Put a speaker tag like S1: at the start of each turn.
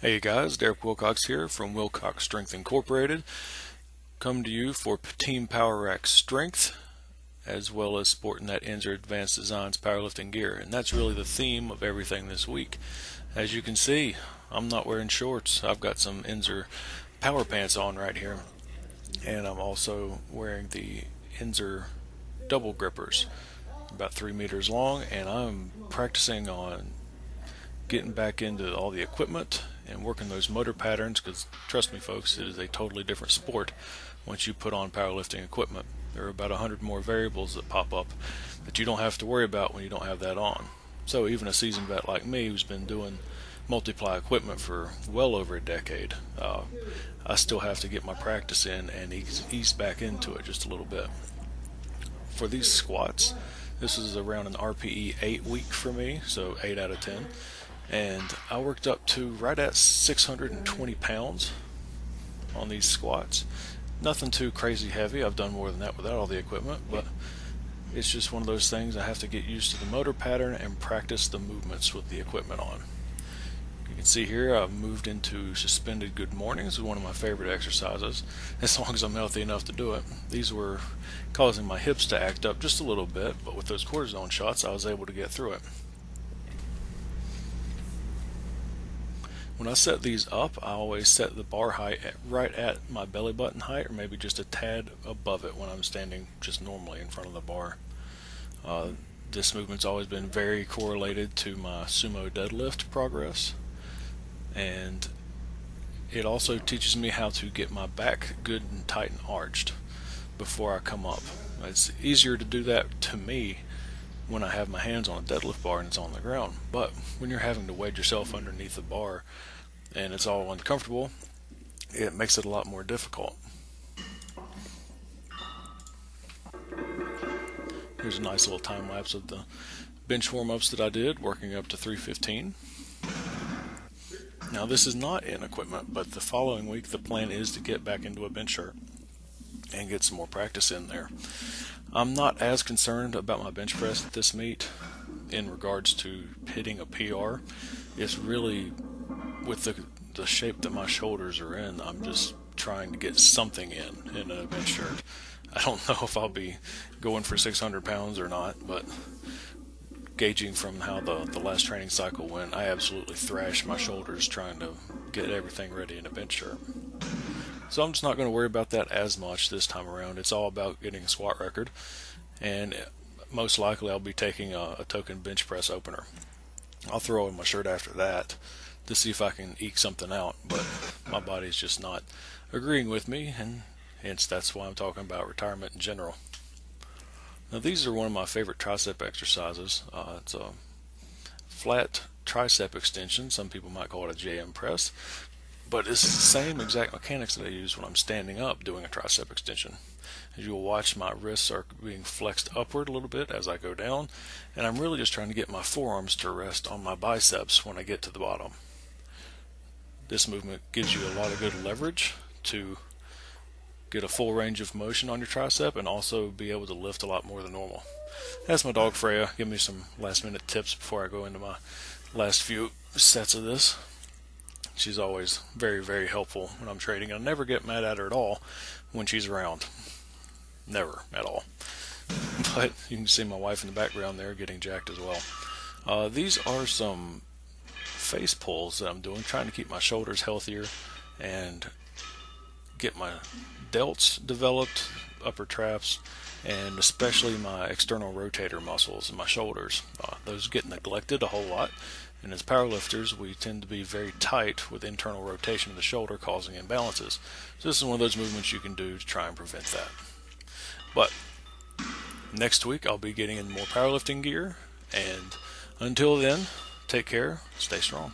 S1: Hey guys, Derek Wilcox here from Wilcox Strength Incorporated. Come to you for Team Power Rack Strength, as well as sporting that Inzer Advanced Designs powerlifting gear. And that's really the theme of everything this week. As you can see, I'm not wearing shorts. I've got some Inzer power pants on right here. And I'm also wearing the Inzer double grippers, about 3 meters long. And I'm practicing on getting back into all the equipment and working those motor patterns, because trust me folks, it is a totally different sport once you put on powerlifting equipment. There are about 100 more variables that pop up that you don't have to worry about when you don't have that on. So even a seasoned vet like me, who's been doing multiply equipment for well over a decade, I still have to get my practice in and ease back into it just a little bit. For these squats, this is around an RPE 8 week for me, so 8 out of 10. And I worked up to right at 620 pounds on these squats. Nothing too crazy heavy. I've done more than that without all the equipment, but it's just one of those things. I have to get used to the motor pattern and practice the movements with the equipment on. You can see here I've moved into suspended good mornings. It's one of my favorite exercises, as long as I'm healthy enough to do it. These were causing my hips to act up just a little bit, but with those cortisone shots I was able to get through it. When I set these up, I always set the bar height right at my belly button height, or maybe just a tad above it when I'm standing just normally in front of the bar. Uh, this movement's always been very correlated to my sumo deadlift progress, and it also teaches me how to get my back good and tight and arched before I come up. It's easier to do that to me when I have my hands on a deadlift bar and it's on the ground. But when you're having to wedge yourself underneath the bar and it's all uncomfortable, it makes it a lot more difficult. Here's a nice little time lapse of the bench warm-ups that I did, working up to 315. Now this is not in equipment, but the following week the plan is to get back into a bench shirt and get some more practice in there. I'm not as concerned about my bench press at this meet in regards to hitting a PR. It's really with the shape that my shoulders are in, I'm just trying to get something in a bench shirt. I don't know if I'll be going for 600 pounds or not, but gauging from how the last training cycle went, I absolutely thrashed my shoulders trying to get everything ready in a bench shirt. So I'm just not going to worry about that as much this time around. It's all about getting a squat record, and most likely I'll be taking a token bench press opener. I'll throw in my shirt after that to see if I can eke something out, but my body's just not agreeing with me, and hence that's why I'm talking about retirement in general. Now these are one of my favorite tricep exercises. It's a flat tricep extension. Some people might call it a JM press, but it's the same exact mechanics that I use when I'm standing up doing a tricep extension. As you'll watch, my wrists are being flexed upward a little bit as I go down, and I'm really just trying to get my forearms to rest on my biceps when I get to the bottom. This movement gives you a lot of good leverage to get a full range of motion on your tricep and also be able to lift a lot more than normal. That's my dog Freya. Give me some last minute tips before I go into my last few sets of this. She's always very, very helpful when I'm trading. I never get mad at her at all when she's around. Never at all. But you can see my wife in the background there getting jacked as well. These are some face pulls that I'm doing, trying to keep my shoulders healthier and get my delts developed, upper traps, and especially my external rotator muscles in my shoulders. Those get neglected a whole lot, and as powerlifters we tend to be very tight with internal rotation of the shoulder, causing imbalances. So this is one of those movements you can do to try and prevent that. But next week I'll be getting in more powerlifting gear, and until then, take care, stay strong.